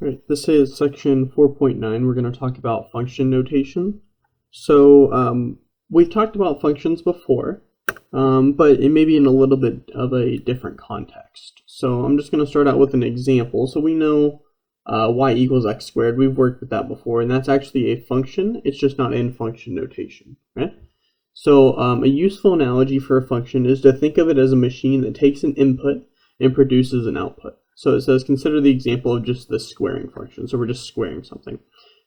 Right, this is section 4.9. We're going to talk about function notation. So we've talked about functions before, but it may be in a little bit of a different context. So I'm just going to start out with an example. So we know y equals x squared. We've worked with that before, and that's actually a function. It's just not in function notation. Right? So a useful analogy for a function is to think of it as a machine that takes an input and produces an output. So it says, consider the example of just the squaring function. So we're just squaring something.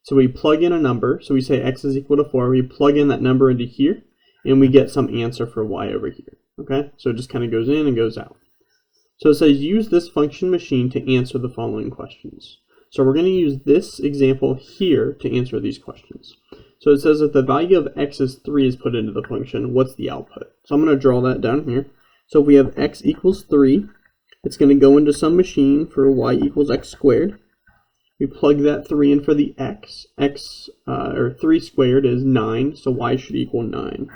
So we plug in a number. So we say x is equal to 4. We plug in that number into here, and we get some answer for y over here. Okay? So it just kind of goes in and goes out. So it says, use this function machine to answer the following questions. So we're going to use this example here to answer these questions. So it says if the value of x is 3 is put into the function, what's the output? So I'm going to draw that down here. So if we have x equals 3, it's going to go into some machine for y equals x squared. We plug that 3 in for the x. Or 3 squared is 9, so y should equal 9.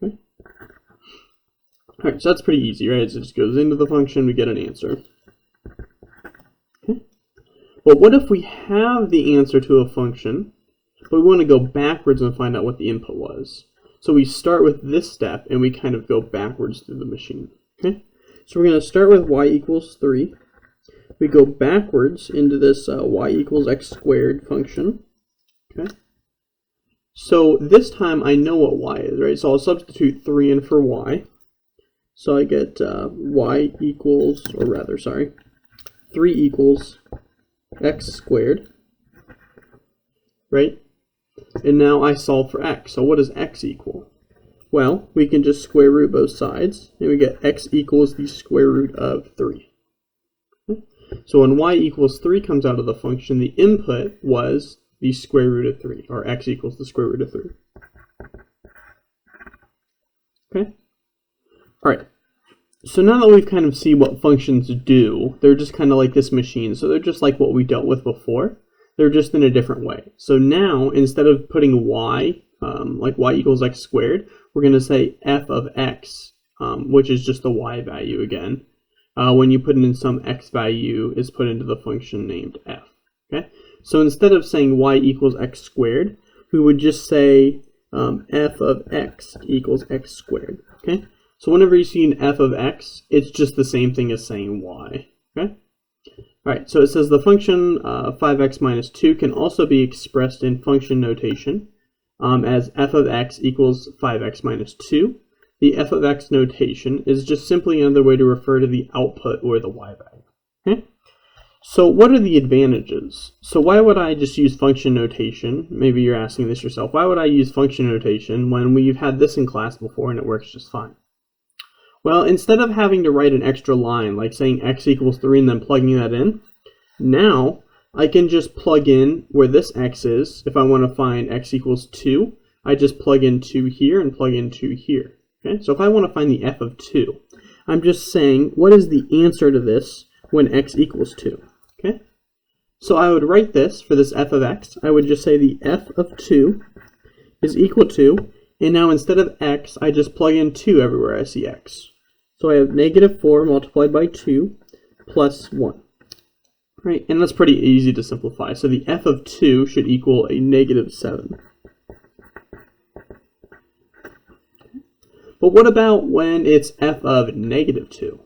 Okay. Alright, so that's pretty easy, right? So it just goes into the function, we get an answer. Okay. But what if we have the answer to a function, but we want to go backwards and find out what the input was? So we start with this step, and we kind of go backwards through the machine. Okay. So we're going to start with y equals 3. We go backwards into this y equals x squared function. Okay. So this time I know what y is, right? So I'll substitute 3 in for y. So I get y equals, or rather, sorry, 3 equals x squared, right? And now I solve for x. So what does x equal? Well, we can just square root both sides, and we get x equals the square root of 3. Okay. So when y equals 3 comes out of the function, the input was the square root of 3, or x equals the square root of 3. Okay? Alright, so now that we've kind of seen what functions do, they're just kind of like this machine. So they're just like what we dealt with before. They're just in a different way. So now, instead of putting y, like y equals x squared, we're going to say f of x, which is just the y value again. When you put in some x value is put into the function named f. Okay? So instead of saying y equals x squared, we would just say f of x equals x squared. Okay? So whenever you see an f of x, it's just the same thing as saying y. Okay? Alright, so it says the function 5x minus 2 can also be expressed in function notation as f of x equals 5x minus 2. The f of x notation is just simply another way to refer to the output or the y value. Okay? So what are the advantages? So why would I just use function notation? Maybe you're asking this yourself. Why would I use function notation when we've had this in class before and it works just fine? Well, instead of having to write an extra line, like saying x equals 3 and then plugging that in, now I can just plug in where this x is. If I want to find x equals 2, I just plug in 2 here and plug in 2 here. Okay? So if I want to find the f of 2, I'm just saying, what is the answer to this when x equals 2? Okay? So I would write this for this f of x. I would just say the f of 2 is equal to, and now instead of x, I just plug in 2 everywhere I see x. So I have negative 4 multiplied by 2 plus 1. Right, and that's pretty easy to simplify. So the f of 2 should equal a negative 7. But what about when it's f of negative 2?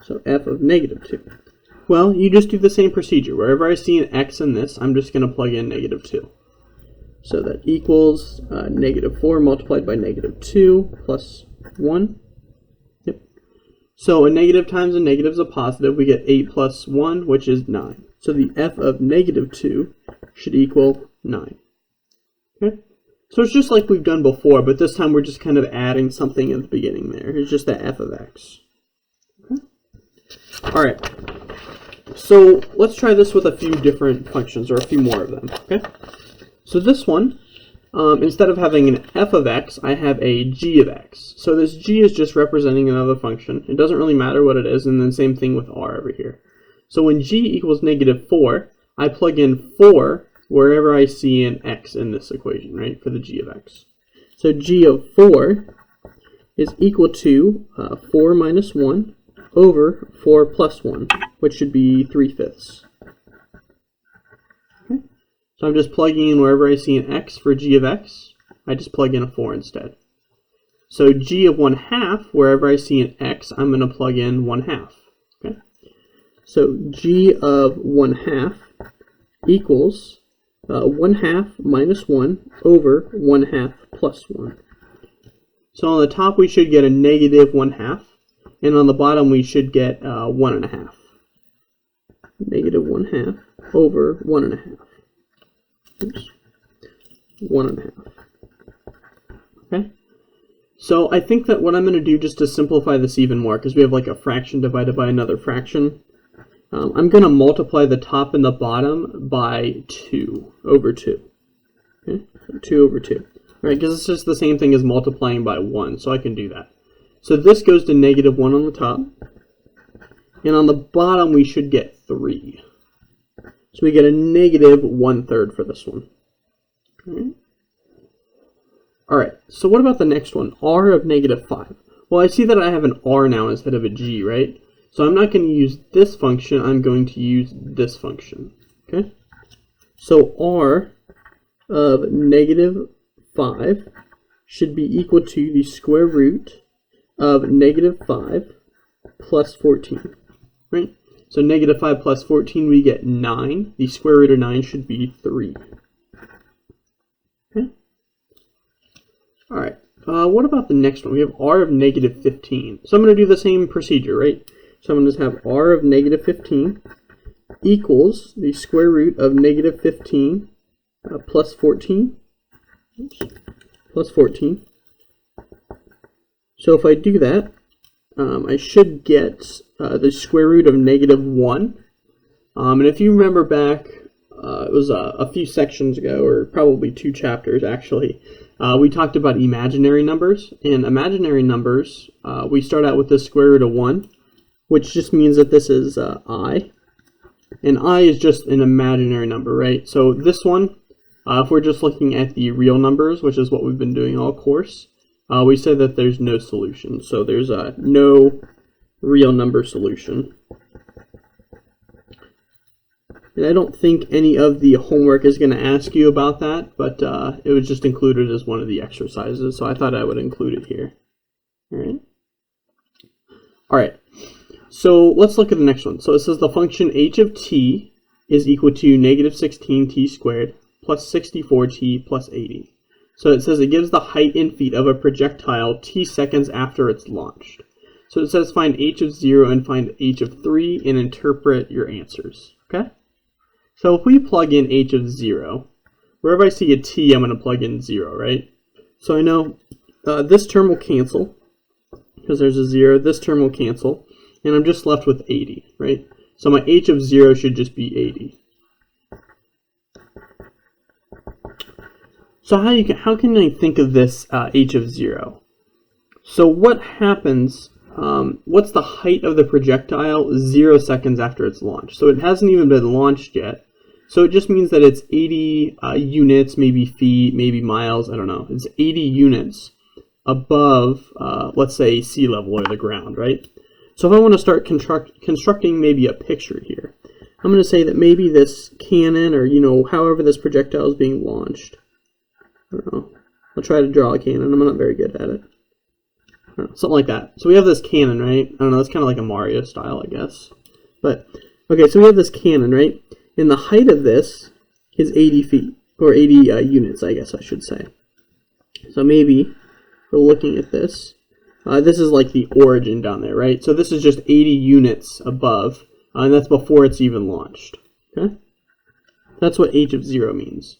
So f of negative 2. Well, you just do the same procedure. Wherever I see an x in this, I'm just going to plug in negative 2. So that equals negative 4 multiplied by negative 2 plus 1. Yep. So a negative times a negative is a positive. We get 8 plus 1, which is 9. So the f of negative 2 should equal 9. Okay? So it's just like we've done before, but this time we're just kind of adding something at the beginning there. It's just the f of x. Okay? All right. So let's try this with a few different functions, or a few more of them. Okay? So this one, instead of having an f of x, I have a g of x. So this g is just representing another function. It doesn't really matter what it is, and then same thing with r over here. So when g equals negative 4, I plug in 4 wherever I see an x in this equation, right, for the g of x. So g of 4 is equal to 4 minus 1 over 4 plus 1, which should be 3/5. So I'm just plugging in wherever I see an x for g of x, I just plug in a 4 instead. So g of 1/2, wherever I see an x, I'm going to plug in 1/2. Okay? So g of 1/2 equals 1/2 minus 1 over 1/2 plus 1. So on the top we should get a negative 1/2, and on the bottom we should get 1.5. Negative 1/2 over 1.5. Oops. 1.5. Okay? So I think that what I'm going to do, just to simplify this even more, because we have like a fraction divided by another fraction, I'm going to multiply the top and the bottom by 2 over 2. Okay? So 2 over 2. Right? Because it's just the same thing as multiplying by 1, so I can do that. So this goes to negative 1 on the top, and on the bottom we should get 3. So we get a negative 1/3 for this one. Alright, so what about the next one? R of negative 5. Well, I see that I have an R now instead of a G, right? So I'm not going to use this function, I'm going to use this function. Okay? So R of negative 5 should be equal to the square root of negative 5 plus 14. Right? So negative 5 plus 14, we get 9. The square root of 9 should be 3. Okay? Alright, what about the next one? We have R of negative 15. So I'm going to do the same procedure, right? So I'm going to have R of negative 15 equals the square root of negative 15 plus 14. Oops, plus 14. So if I do that, I should get the square root of negative 1. And if you remember back, it was a few sections ago, or probably 2 chapters actually, we talked about imaginary numbers. In imaginary numbers, we start out with the square root of 1, which just means that this is I. And I is just an imaginary number, right? So this one, if we're just looking at the real numbers, which is what we've been doing all course, we said that there's no solution. So there's no real number solution. And I don't think any of the homework is going to ask you about that, but it was just included as one of the exercises, so I thought I would include it here. Alright, so let's look at the next one. So it says the function h of t is equal to negative 16t squared plus 64t plus 80. So it says it gives the height in feet of a projectile t seconds after it's launched. So it says find h of 0 and find h of 3 and interpret your answers. Okay? So if we plug in h of 0, wherever I see a t, I'm going to plug in 0, right? So I know this term will cancel, because there's a 0. This term will cancel, and I'm just left with 80, right? So my h of 0 should just be 80. So how can I think of this h of 0? So what happens, what's the height of the projectile 0 seconds after it's launched? So it hasn't even been launched yet. So it just means that it's 80 units, maybe feet, maybe miles, I don't know. It's 80 units above, let's say, sea level or the ground, right? So if I want to start constructing maybe a picture here, I'm going to say that maybe this cannon, or, however this projectile is being launched. I don't know. I'll try to draw a cannon. I'm not very good at it. Something like that. So we have this cannon, right? I don't know. It's kind of like a Mario style, I guess. But, okay, so we have this cannon, right? And the height of this is 80 feet, or 80 units, I guess I should say. So maybe we're looking at this. This is like the origin down there, right? So this is just 80 units above, and that's before it's even launched. Okay? That's what h of 0 means.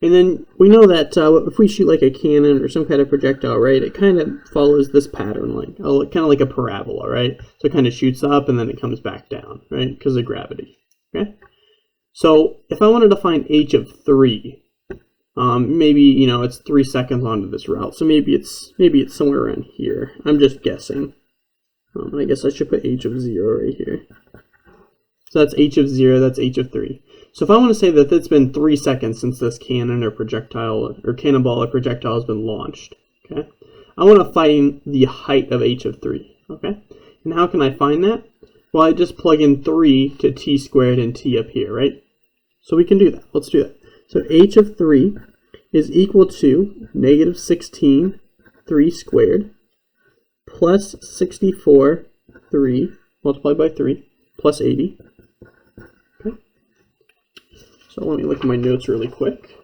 And then we know that if we shoot like a cannon or some kind of projectile, right, it kind of follows this pattern, like kind of like a parabola, right? So it kind of shoots up and then it comes back down, right, because of gravity. Okay. So if I wanted to find h of 3, maybe it's 3 seconds onto this route, so maybe it's somewhere around here. I'm just guessing. I guess I should put h of 0 right here. So that's h of 0. That's h of 3. So if I want to say that it's been 3 seconds since this cannon or projectile or cannonball or projectile has been launched, okay, I want to find the height of h of 3. Okay, and how can I find that? Well, I just plug in 3 to t squared and t up here, right? So we can do that. Let's do that. So h of 3 is equal to negative 16, 3 squared, plus 64, 3, multiplied by 3, plus 80. Okay. So let me look at my notes really quick.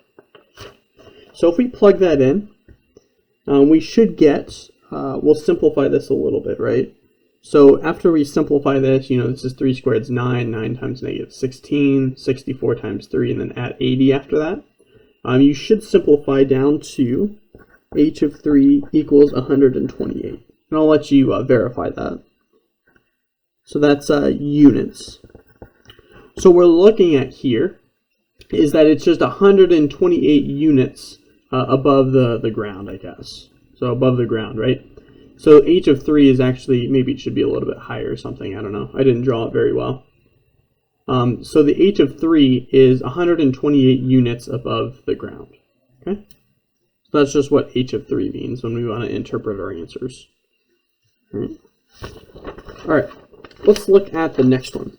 So if we plug that in, we should get, we'll simplify this a little bit, right? So after we simplify this, this is 3 squared is 9, 9 times negative 16, 64 times 3, and then add 80 after that. You should simplify down to h of 3 equals 128. And I'll let you verify that. So that's units. So what we're looking at here is that it's just 128 units above the ground, I guess. So above the ground, right? So h of 3 is actually, maybe it should be a little bit higher or something. I don't know. I didn't draw it very well. So the h of 3 is 128 units above the ground. Okay? So that's just what h of 3 means when we want to interpret our answers. All right. Let's look at the next one.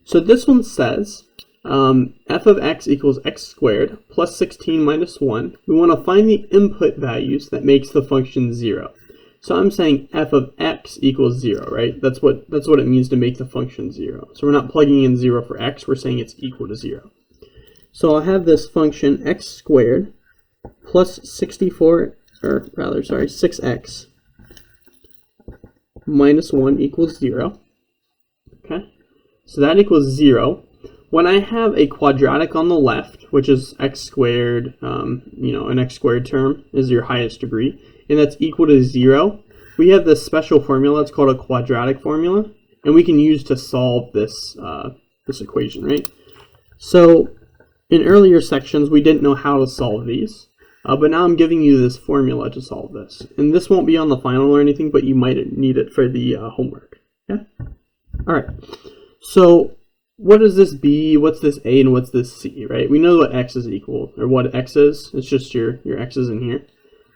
So this one says f of x equals x squared plus 16 minus 1. We want to find the input values that makes the function 0. So I'm saying f of x equals 0, right? That's what it means to make the function 0. So we're not plugging in 0 for x, we're saying it's equal to 0. So I'll have this function x squared plus 6x minus 1 equals 0. Okay? So that equals 0. When I have a quadratic on the left, which is x squared, an x squared term is your highest degree, and that's equal to 0, we have this special formula. It's called a quadratic formula, and we can use to solve this this equation, right? So in earlier sections, we didn't know how to solve these, but now I'm giving you this formula to solve this. And this won't be on the final or anything, but you might need it for the homework. Okay? All right. So what is this B, what's this A, and what's this C, right? We know what x is equal, or what x is. It's just your x's in here.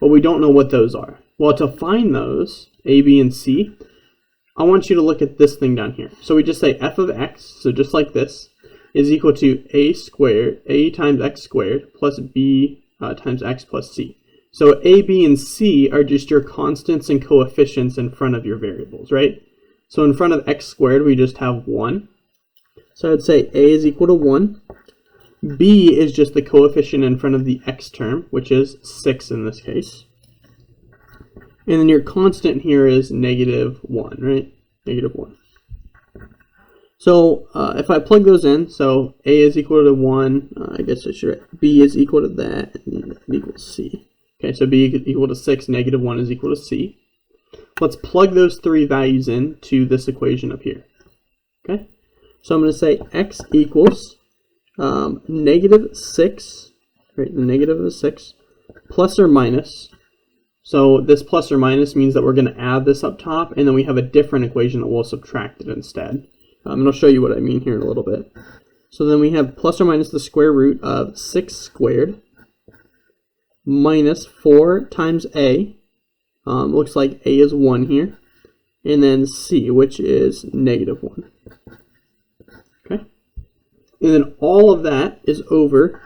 But we don't know what those are. Well, to find those, A, B, and C, I want you to look at this thing down here. So we just say f of x, so just like this, is equal to a times x squared plus b times x plus c. So a, b, and c are just your constants and coefficients in front of your variables, right? So in front of x squared, we just have 1. So I'd say a is equal to 1. B is just the coefficient in front of the x term, which is 6 in this case. And then your constant here is negative 1, right? Negative 1. So if I plug those in, so A is equal to 1, I guess I should write B is equal to that, and it equals C. Okay, so B is equal to 6, negative 1 is equal to C. Let's plug those three values in to this equation up here. Okay, so I'm going to say x equals negative 6, right, the negative of 6, plus or minus. So this plus or minus means that we're going to add this up top, and then we have a different equation that we'll subtract it instead. And I'll show you what I mean here in a little bit. So then we have plus or minus the square root of 6 squared minus 4 times a. Looks like a is 1 here. And then c, which is negative 1. Okay? And then all of that is over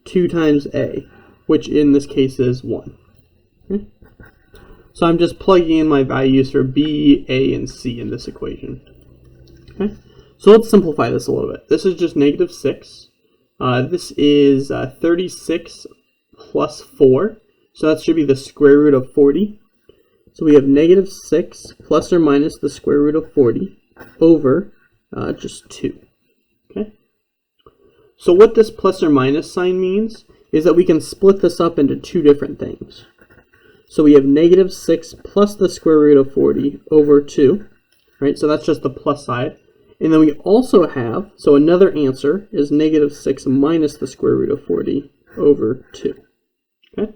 2 times a, which in this case is 1. Okay? So I'm just plugging in my values for b, a, and c in this equation. Okay? So let's simplify this a little bit. This is just negative 6. This is 36 plus 4. So that should be the square root of 40. So we have negative 6 plus or minus the square root of 40 over just 2. Okay? So what this plus or minus sign means is that we can split this up into two different things. So we have negative 6 plus the square root of 40 over 2. Right? So that's just the plus side. And then we also have, so another answer is negative 6 minus the square root of 40 over 2. Okay?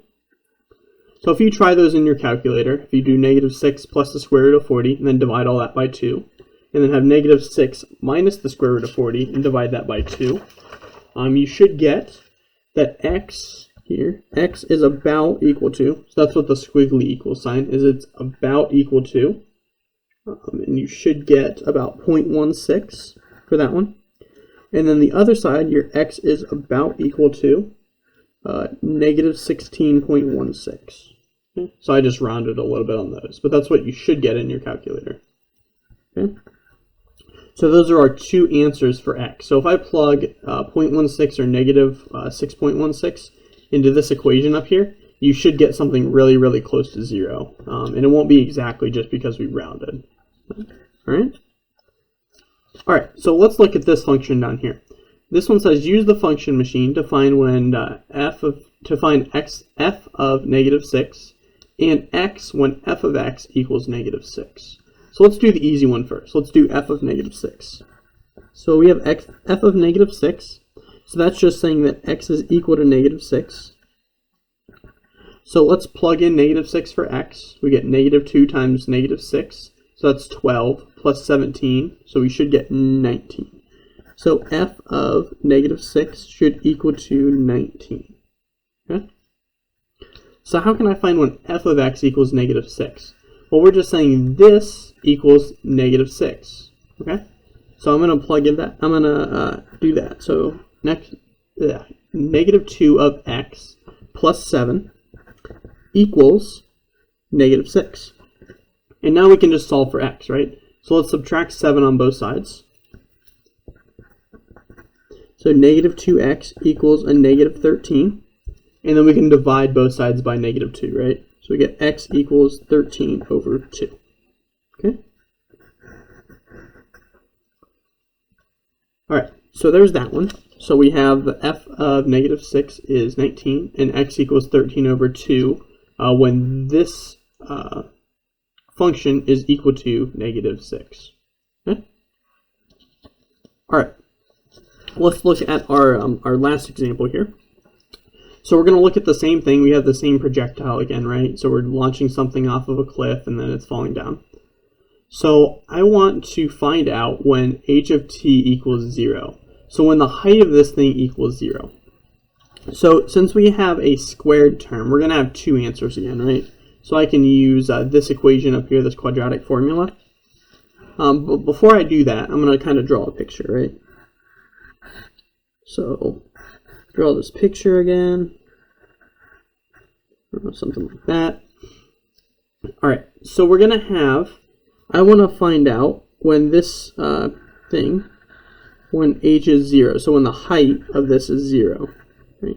So if you try those in your calculator, if you do negative 6 plus the square root of 40, and then divide all that by 2, and then have negative 6 minus the square root of 40, and divide that by 2, you should get that x here, x is about equal to, so that's what the squiggly equal sign is, it's about equal to, and you should get about 0.16 for that one. And then the other side, your x is about equal to negative 16.16. Okay? So I just rounded a little bit on those, but that's what you should get in your calculator. Okay? So those are our two answers for x. So if I plug 0.16 or negative 6.16 into this equation up here, you should get something really, really close to 0. And it won't be exactly just because we rounded. All right, so let's look at this function down here. This one says use the function machine to find when f of negative 6 and x when f of x equals negative 6. So let's do the easy one first. Let's do f of negative 6. So we have f of negative 6. So that's just saying that x is equal to negative 6. So let's plug in negative 6 for x. We get negative 2 times negative 6. So that's 12 plus 17. So we should get 19. So f of negative 6 should equal to 19. Okay? So how can I find when f of x equals negative 6? Well, we're just saying this equals negative 6. Okay? So I'm going to plug in that. I'm going to do that. So next, negative 2 of x plus 7 equals negative 6. And now we can just solve for x, right? So let's subtract 7 on both sides. So negative 2x equals a negative 13. And then we can divide both sides by negative 2, right? So we get x equals 13 over 2. Okay? Alright, so there's that one. So we have the f of negative 6 is 19, and x equals 13 over 2 when this function is equal to negative 6. Okay? Alright, let's look at our last example here. So we're going to look at the same thing. We have the same projectile again, right? So we're launching something off of a cliff and then it's falling down. So I want to find out when h of t equals 0. So when the height of this thing equals 0. So since we have a squared term, we're going to have two answers again, right? So I can use this equation up here, this quadratic formula. But before I do that, I'm going to kind of draw a picture, right? So draw this picture again, or something like that. Alright, so we're going to have, I want to find out when this thing, when h is 0, so when the height of this is 0. Right?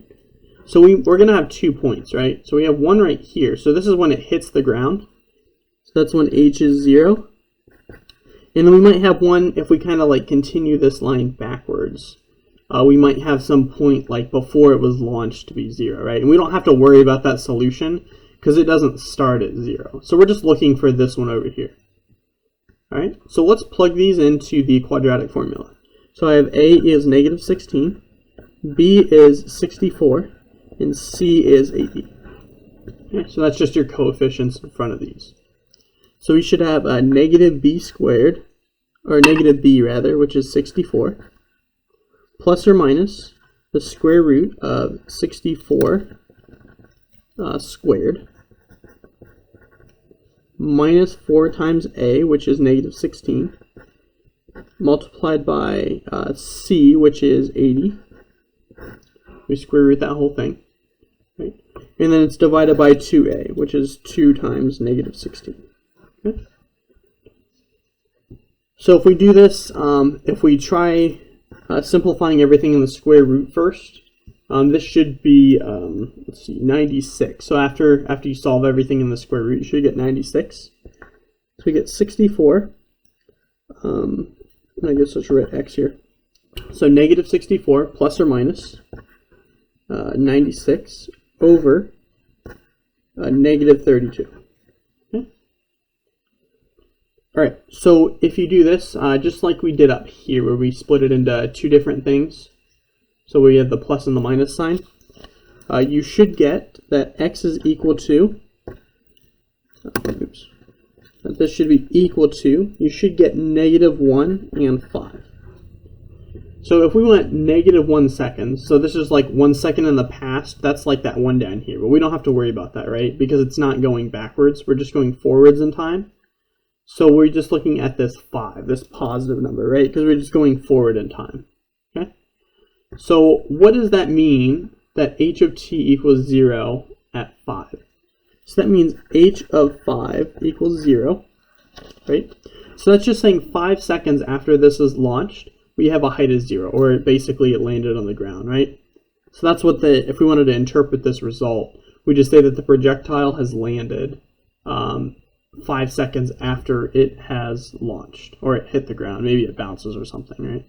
So we're going to have 2 points, right? So we have one right here, so this is when it hits the ground. So that's when h is 0. And then we might have one, if we kind of like continue this line backwards. We might have some point like before it was launched to be 0, right? And we don't have to worry about that solution because it doesn't start at 0. So we're just looking for this one over here. All right, so let's plug these into the quadratic formula. So I have a is negative 16, b is 64, and c is 80. Okay, so that's just your coefficients in front of these. So we should have a negative b squared, or negative b rather, which is 64. Plus or minus the square root of 64 squared minus 4 times a, which is negative 16, multiplied by c, which is 80. We square root that whole thing. Right? And then it's divided by 2a, which is 2 times negative 16. Okay? So if we do this, if we try simplifying everything in the square root first, this should be, let's see, 96. So after you solve everything in the square root, you should get 96. So we get 64. I guess let's write x here. So negative 64 plus or minus 96 over negative 32. Okay? Alright, so if you do this, just like we did up here where we split it into two different things, so we have the plus and the minus sign, you should get that x is equal to, that this should be equal to, you should get negative 1 and 5. So if we went negative 1 second, so this is like 1 second in the past, that's like that one down here, but we don't have to worry about that, right? Because it's not going backwards, we're just going forwards in time. So we're just looking at this 5, this positive number, right? Because we're just going forward in time. Okay. So what does that mean that h of t equals 0 at 5. So that means h of 5 equals 0, right? So that's just saying 5 seconds after this is launched, we have a height of 0, or basically it landed on the ground, right? So that's what if we wanted to interpret this result, we just say that the projectile has landed 5 seconds after it has launched, or it hit the ground. Maybe it bounces or something, right?